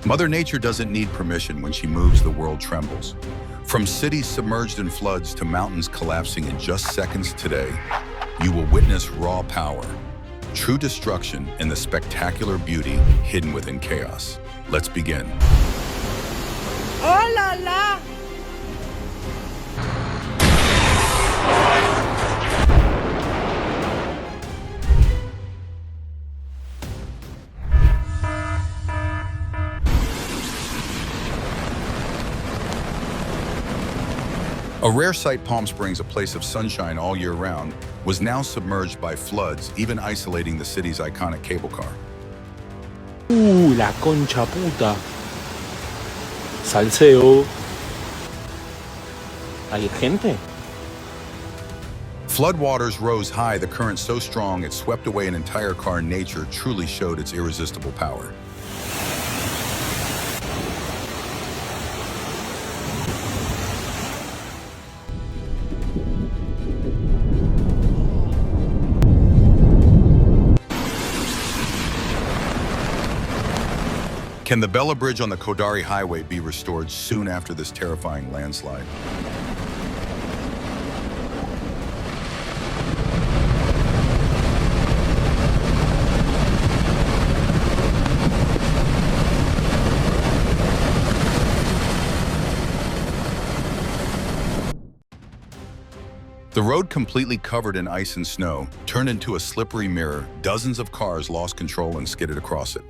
Mother Nature doesn't need permission when she moves, the world trembles. From cities submerged in floods to mountains collapsing in just seconds today, you will witness raw power, true destruction, and the spectacular beauty hidden within chaos. Let's begin. Oh la la! A rare sight, Palm Springs, a place of sunshine all year round, was now submerged by floods, even isolating the city's iconic cable car. La concha puta. Salseo. ¿Hay gente? Floodwaters rose high, the current so strong it swept away an entire car. Nature truly showed its irresistible power. Can the Bella Bridge on the Kodari Highway be restored soon after this terrifying landslide? The road, completely covered in ice and snow, turned into a slippery mirror. Dozens of cars lost control and skidded across it.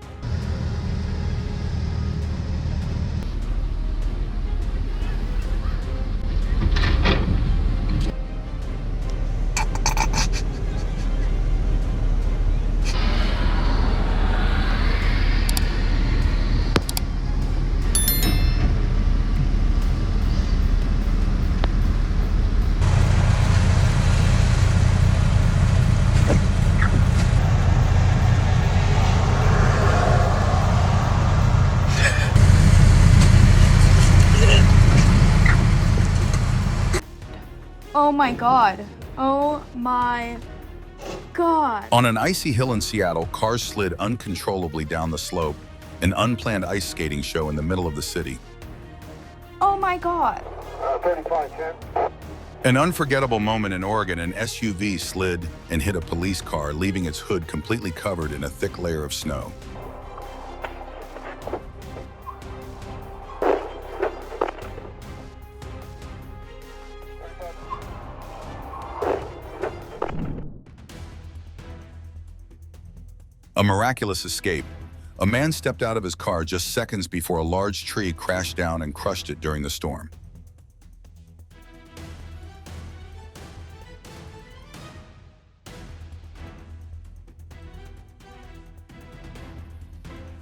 Oh my god. Oh my god. On an icy hill in Seattle, cars slid uncontrollably down the slope, an unplanned ice skating show in the middle of the city. Oh my god. 35, 10. An unforgettable moment in Oregon, an SUV slid and hit a police car, leaving its hood completely covered in a thick layer of snow. A miraculous escape. A man stepped out of his car just seconds before a large tree crashed down and crushed it during the storm.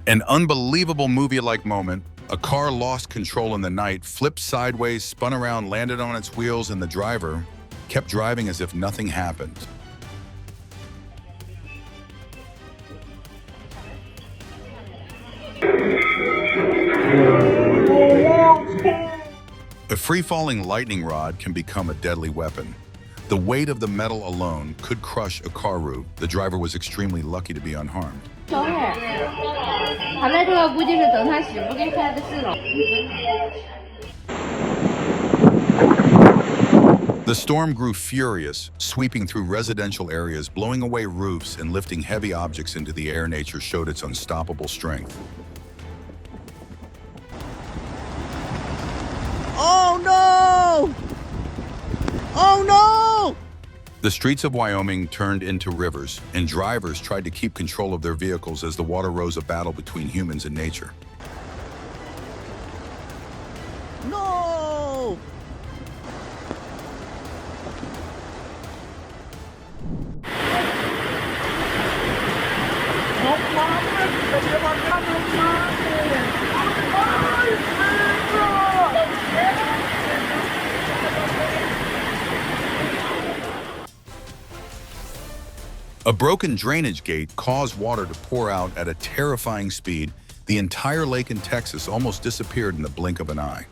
An unbelievable movie-like moment. A car lost control in the night, flipped sideways, spun around, landed on its wheels, and the driver kept driving as if nothing happened. A free-falling lightning rod can become a deadly weapon. The weight of the metal alone could crush a car roof. The driver was extremely lucky to be unharmed. The storm grew furious, sweeping through residential areas, blowing away roofs and lifting heavy objects into the air. Nature showed its unstoppable strength. Oh no! Oh no! The streets of Wyoming turned into rivers, and drivers tried to keep control of their vehicles as the water rose, a battle between humans and nature. No! A broken drainage gate caused water to pour out at a terrifying speed. The entire lake in Texas almost disappeared in the blink of an eye.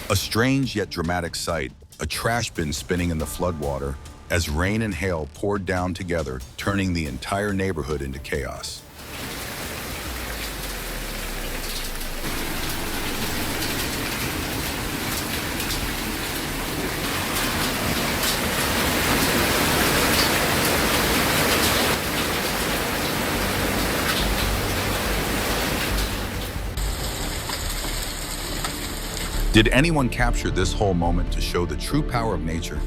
A strange yet dramatic sight, a trash bin spinning in the floodwater, as rain and hail poured down together, turning the entire neighborhood into chaos. Did anyone capture this whole moment to show the true power of nature?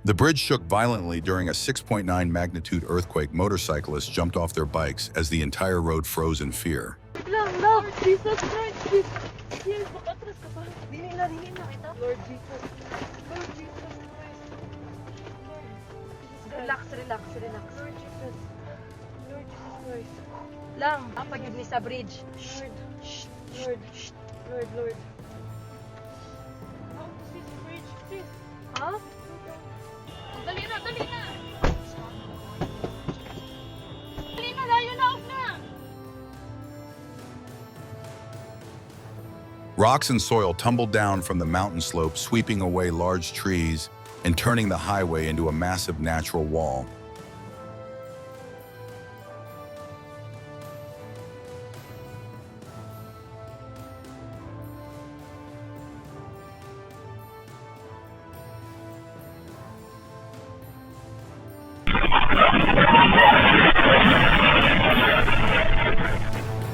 The bridge shook violently during a 6.9 magnitude earthquake. Motorcyclists jumped off their bikes as the entire road froze in fear. Lord Jesus Christ, please. Please, makatras ka pa. Dili na kita. Lord Jesus. Lord Jesus Christ. Relax. Lord Jesus. Lord Jesus Christ. Lang, apagid ni sa bridge. Lord. Lord. Oh, sis, bridge, sis. Ha? Dali na. Dali na, layo na, off na. Rocks and soil tumbled down from the mountain slope, sweeping away large trees and turning the highway into a massive natural wall.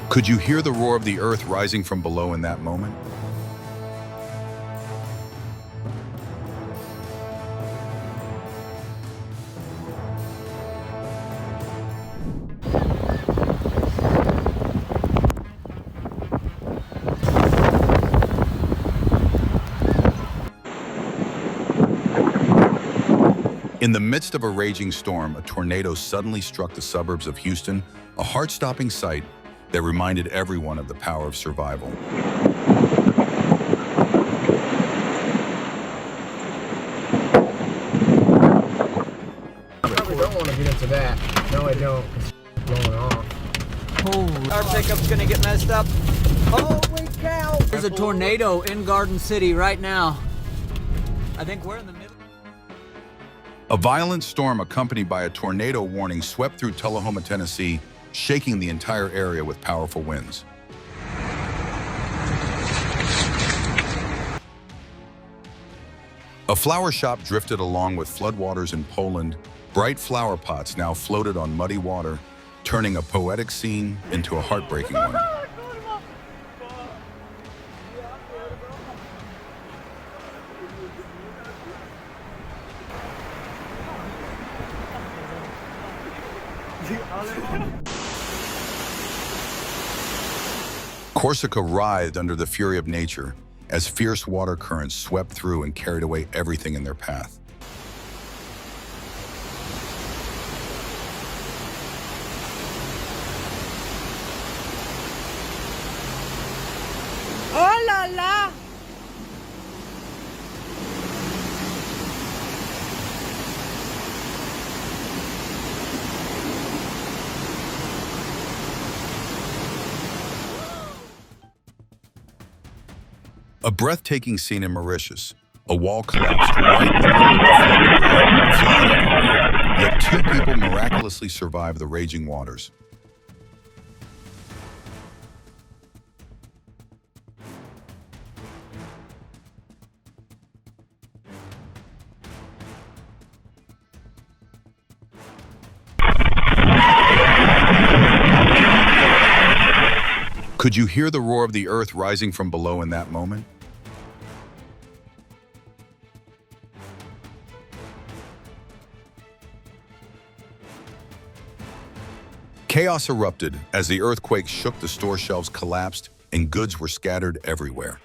Could you hear the roar of the earth rising from below in that moment? In the midst of a raging storm, a tornado suddenly struck the suburbs of Houston, a heart-stopping sight that reminded everyone of the power of survival. I probably don't want to get into that. No, I don't. It's blowing off. Oh, our pickup's gonna get messed up. Holy cow! There's a tornado in Garden City right now. I think we're in the middle. A violent storm accompanied by a tornado warning swept through Tullahoma, Tennessee, shaking the entire area with powerful winds. A flower shop drifted along with floodwaters in Poland. Bright flower pots now floated on muddy water, turning a poetic scene into a heartbreaking one. Corsica writhed under the fury of nature as fierce water currents swept through and carried away everything in their path. Oh la la! A breathtaking scene in Mauritius. A wall collapsed right in the middle of the flood, flying everywhere. Yet two people miraculously survived the raging waters. Could you hear the roar of the earth rising from below in that moment? Chaos erupted as the earthquake shook, the store shelves collapsed, and goods were scattered everywhere.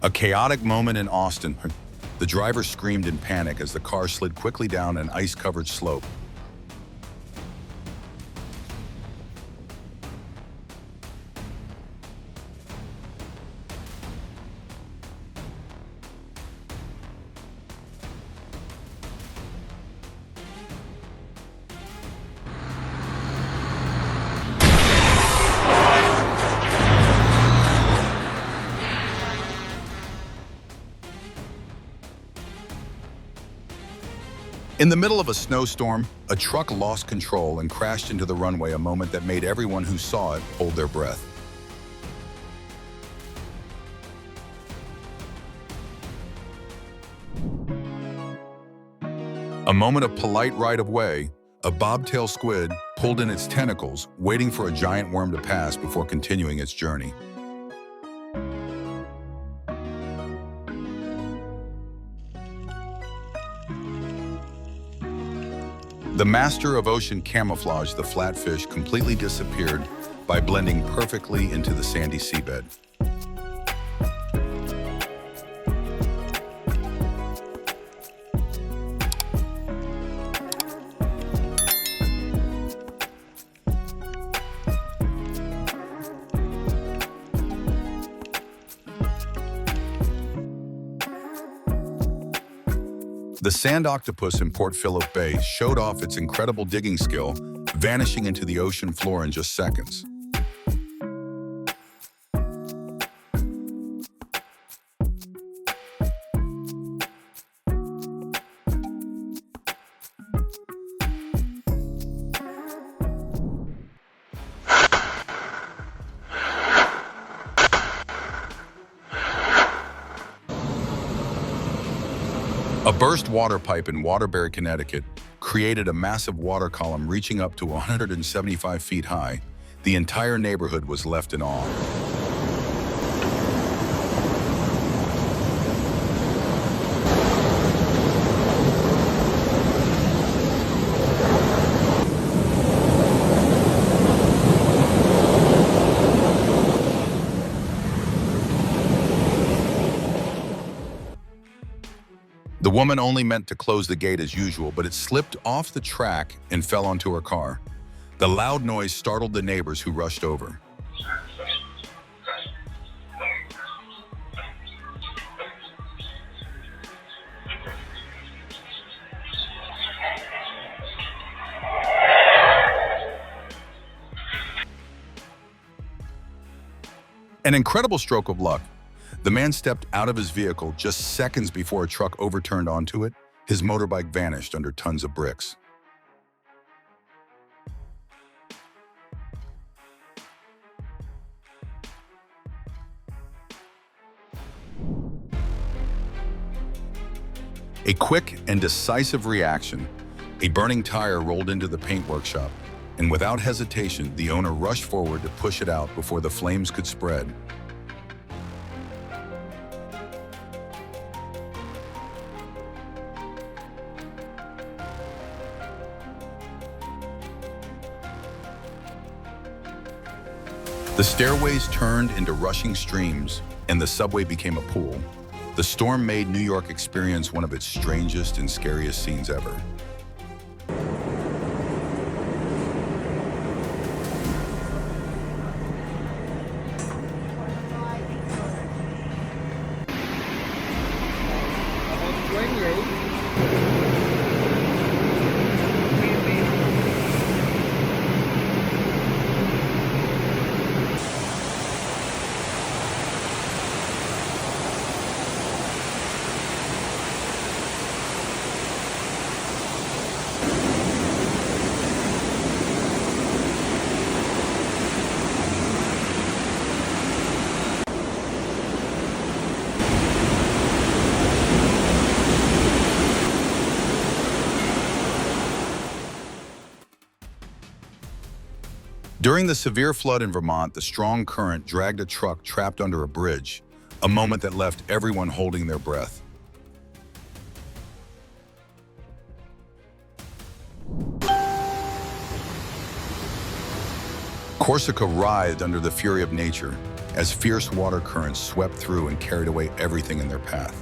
A chaotic moment in Austin. The driver screamed in panic as the car slid quickly down an ice-covered slope. In the middle of a snowstorm, a truck lost control and crashed into the runway, a moment that made everyone who saw it hold their breath. A moment of polite right-of-way, a bobtail squid pulled in its tentacles, waiting for a giant worm to pass before continuing its journey. The master of ocean camouflage, the flatfish, completely disappeared by blending perfectly into the sandy seabed. The sand octopus in Port Phillip Bay showed off its incredible digging skill, vanishing into the ocean floor in just seconds. A burst water pipe in Waterbury, Connecticut, created a massive water column reaching up to 175 feet high. The entire neighborhood was left in awe. The woman only meant to close the gate as usual, but it slipped off the track and fell onto her car. The loud noise startled the neighbors, who rushed over. An incredible stroke of luck. The man stepped out of his vehicle just seconds before a truck overturned onto it. His motorbike vanished under tons of bricks. A quick and decisive reaction. A burning tire rolled into the paint workshop, and without hesitation, the owner rushed forward to push it out before the flames could spread. The stairways turned into rushing streams, and the subway became a pool. The storm made New York experience one of its strangest and scariest scenes ever. During the severe flood in Vermont, the strong current dragged a truck trapped under a bridge, a moment that left everyone holding their breath. Corsica writhed under the fury of nature as fierce water currents swept through and carried away everything in their path.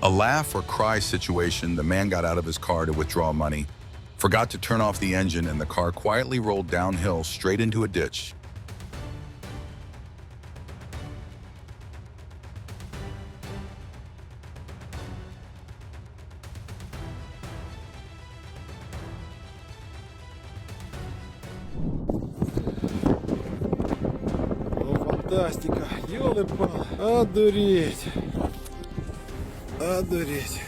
A laugh or cry situation, the man got out of his car to withdraw money, forgot to turn off the engine, and the car quietly rolled downhill straight into a ditch. Фантастика, ёлы-палы, одуреть, одуреть.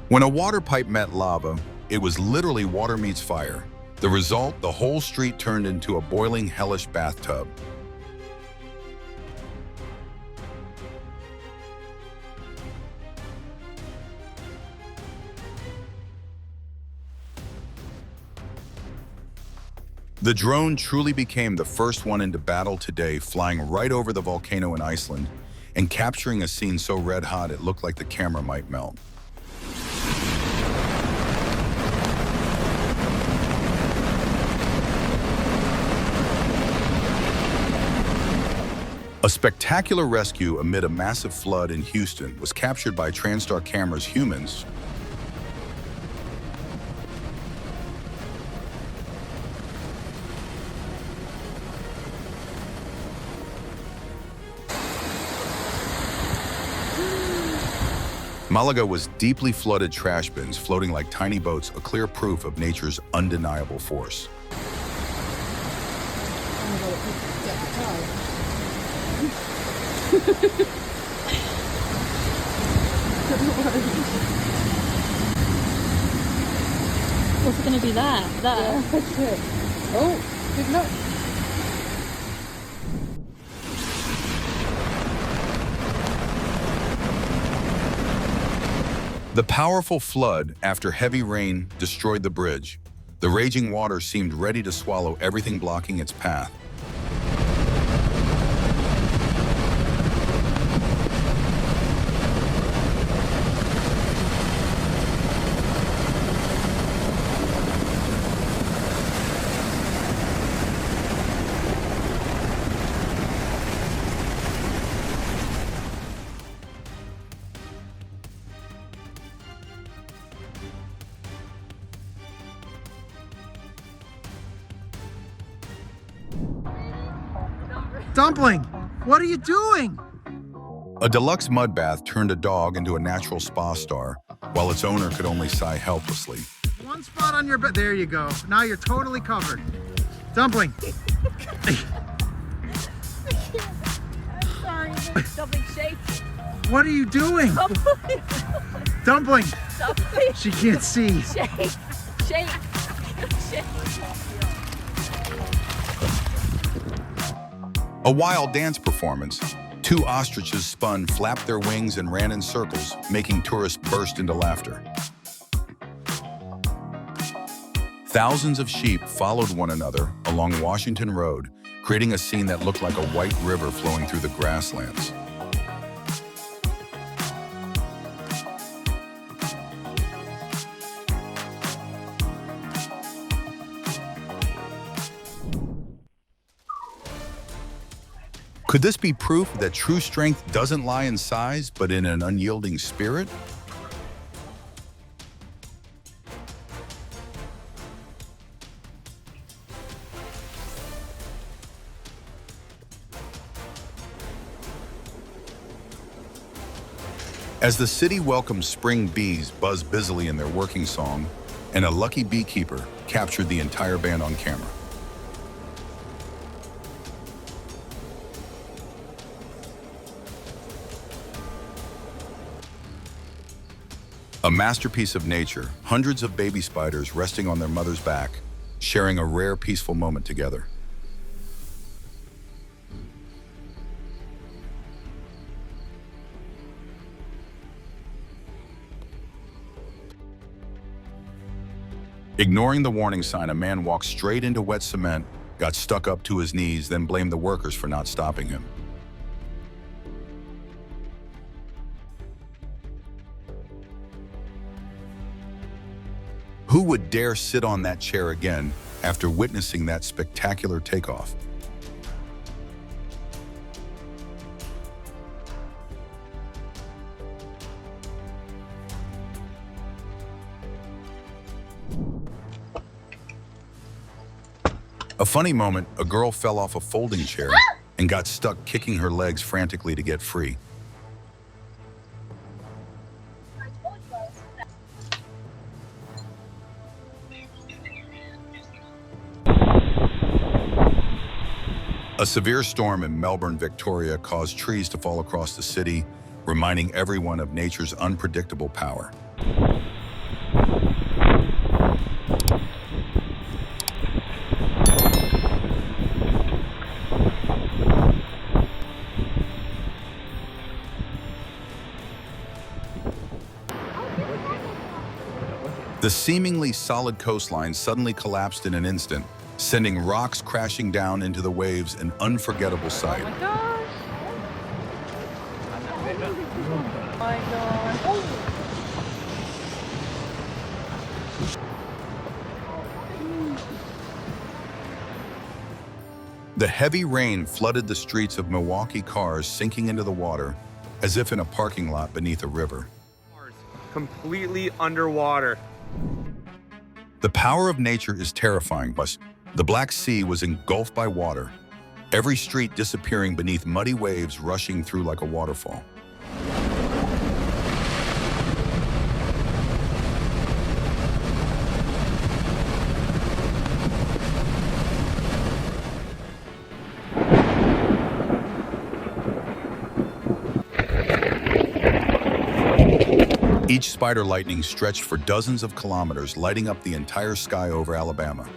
When a water pipe met lava, it was literally water meets fire. The result, the whole street turned into a boiling, hellish bathtub. The drone truly became the first one into battle today, flying right over the volcano in Iceland and capturing a scene so red hot it looked like the camera might melt. A spectacular rescue amid a massive flood in Houston was captured by TransStar camera's humans. Malaga was deeply flooded trash bins floating like tiny boats, a clear proof of nature's undeniable force. What's it gonna be there? There. Oh, good luck. The powerful flood after heavy rain destroyed the bridge. The raging water seemed ready to swallow everything blocking its path. Dumpling, what are you doing? A deluxe mud bath turned a dog into a natural spa star, while its owner could only sigh helplessly. One spot on your bed. There you go. Now you're totally covered. Dumpling. I'm sorry, Dumpling, shake. What are you doing? Dumpling. Dumpling. She can't see. Shake, shake, shake. A wild dance performance. Two ostriches spun, flapped their wings, and ran in circles, making tourists burst into laughter. Thousands of sheep followed one another along Washington Road, creating a scene that looked like a white river flowing through the grasslands. Could this be proof that true strength doesn't lie in size, but in an unyielding spirit? As the city welcomed spring, bees buzzed busily in their working song, and a lucky beekeeper captured the entire band on camera. A masterpiece of nature, hundreds of baby spiders resting on their mother's back, sharing a rare, peaceful moment together. Ignoring the warning sign, a man walked straight into wet cement, got stuck up to his knees, then blamed the workers for not stopping him. Who would dare sit on that chair again after witnessing that spectacular takeoff? A funny moment, a girl fell off a folding chair and got stuck kicking her legs frantically to get free. A severe storm in Melbourne, Victoria caused trees to fall across the city, reminding everyone of nature's unpredictable power. The seemingly solid coastline suddenly collapsed in an instant, sending rocks crashing down into the waves, an unforgettable sight. Oh my gosh. Oh my god. Oh. The heavy rain flooded the streets of Milwaukee, cars sinking into the water as if in a parking lot beneath a river. Completely underwater. The power of nature is terrifying, but the Black Sea was engulfed by water, every street disappearing beneath muddy waves rushing through like a waterfall. Each spider lightning stretched for dozens of kilometers, lighting up the entire sky over Alabama.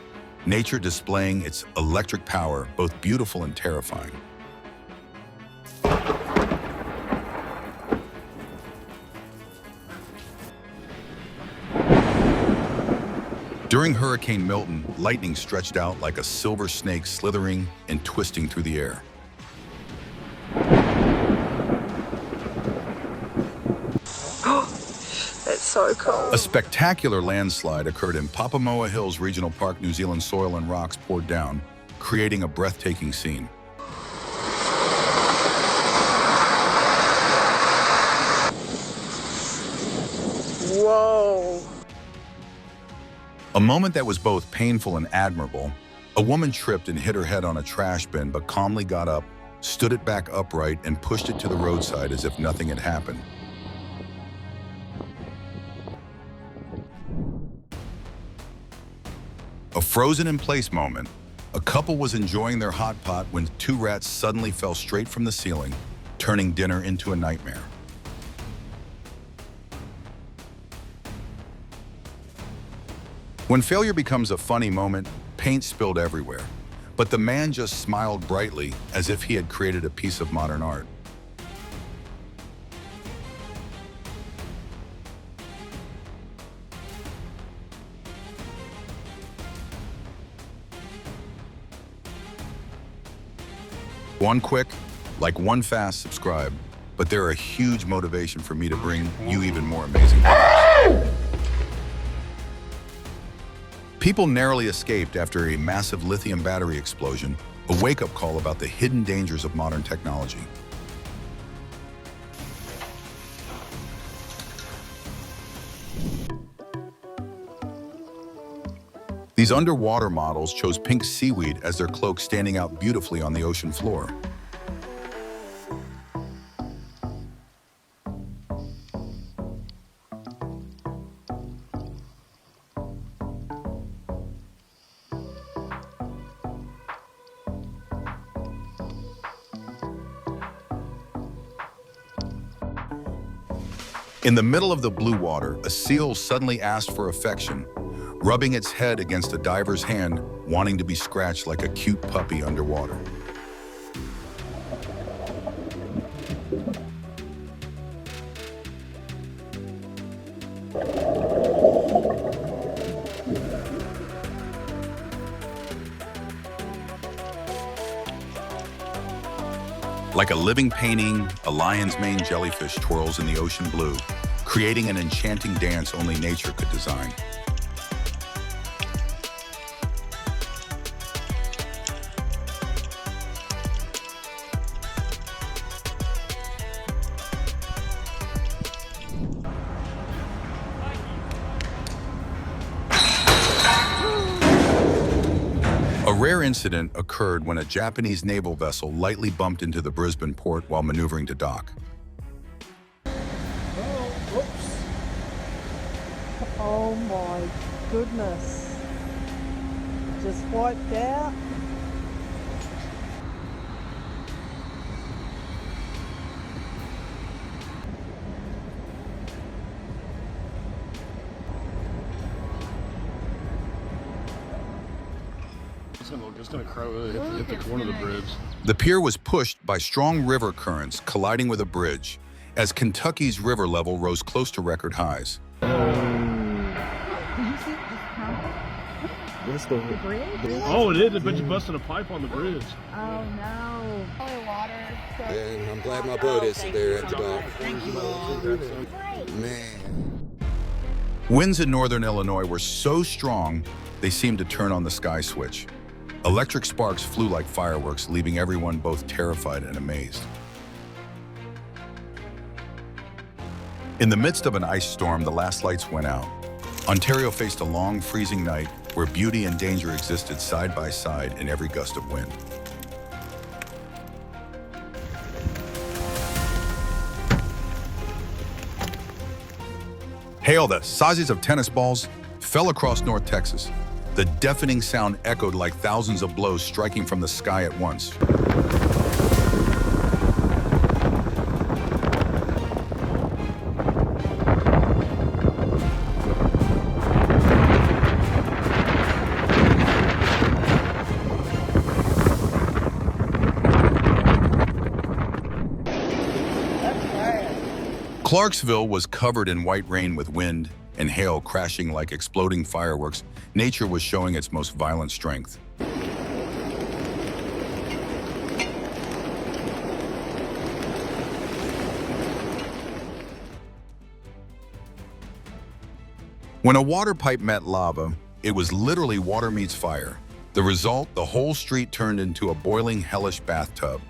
Nature displaying its electric power, both beautiful and terrifying. During Hurricane Milton, lightning stretched out like a silver snake, slithering and twisting through the air. That's so cool. A spectacular landslide occurred in Papamoa Hills Regional Park, New Zealand. Soil and rocks poured down, creating a breathtaking scene. Whoa. A moment that was both painful and admirable. A woman tripped and hit her head on a trash bin, but calmly got up, stood it back upright, and pushed it to the roadside as if nothing had happened. A frozen-in-place moment. A couple was enjoying their hot pot when two rats suddenly fell straight from the ceiling, turning dinner into a nightmare. When failure becomes a funny moment, paint spilled everywhere. But the man just smiled brightly as if he had created a piece of modern art. One quick, like one fast subscribe, but they're a huge motivation for me to bring you even more amazing videos. People narrowly escaped after a massive lithium battery explosion, a wake-up call about the hidden dangers of modern technology. These underwater models chose pink seaweed as their cloak, standing out beautifully on the ocean floor. In the middle of the blue water, a seal suddenly asked for affection, rubbing its head against a diver's hand, wanting to be scratched like a cute puppy underwater. Like a living painting, a lion's mane jellyfish twirls in the ocean blue, creating an enchanting dance only nature could design. rare incident occurred when a Japanese naval vessel lightly bumped into the Brisbane port while maneuvering to dock. Oh my goodness. Just wiped out. It's gonna hit the corner of the bridge. The pier was pushed by strong river currents colliding with a bridge as Kentucky's river level rose close to record highs. Did you see it just crumble? The bridge? Oh, it is. I bet you busted a pipe on the bridge. Oh no. Probably water. And I'm glad my boat isn't there at the dock. Man. Winds in northern Illinois were so strong, they seemed to turn on the sky switch. Electric sparks flew like fireworks, leaving everyone both terrified and amazed. In the midst of an ice storm, the last lights went out. Ontario faced a long, freezing night where beauty and danger existed side by side in every gust of wind. Hail, the sizes of tennis balls, fell across North Texas. The deafening sound echoed like thousands of blows striking from the sky at once. Clarksville was covered in white rain with wind and hail crashing like exploding fireworks. Nature was showing its most violent strength. When a water pipe met lava, it was literally water meets fire. The result, the whole street turned into a boiling, hellish bathtub.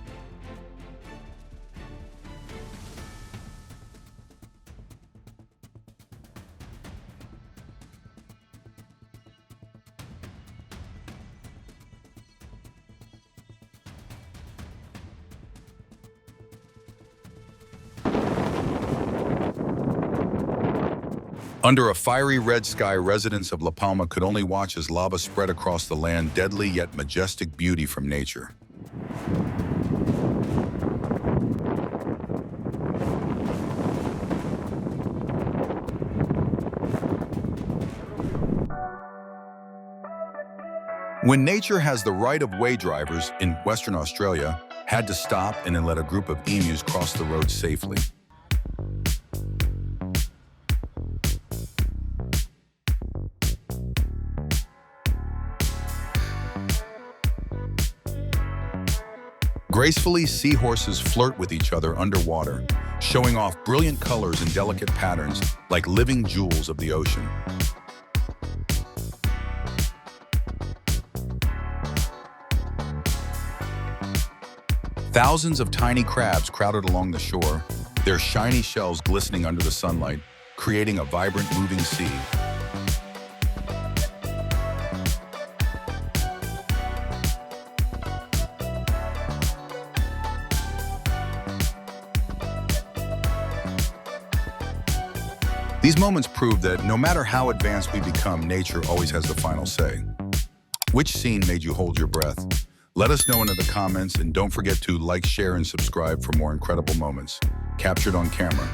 Under a fiery red sky, residents of La Palma could only watch as lava spread across the land, deadly yet majestic beauty from nature. When nature has the right-of-way, drivers in Western Australia had to stop and then let a group of emus cross the road safely. Gracefully, seahorses flirt with each other underwater, showing off brilliant colors and delicate patterns like living jewels of the ocean. Thousands of tiny crabs crowded along the shore, their shiny shells glistening under the sunlight, creating a vibrant, moving sea. These moments prove that no matter how advanced we become, nature always has the final say. Which scene made you hold your breath? Let us know in the comments, and don't forget to like, share, and subscribe for more incredible moments captured on camera.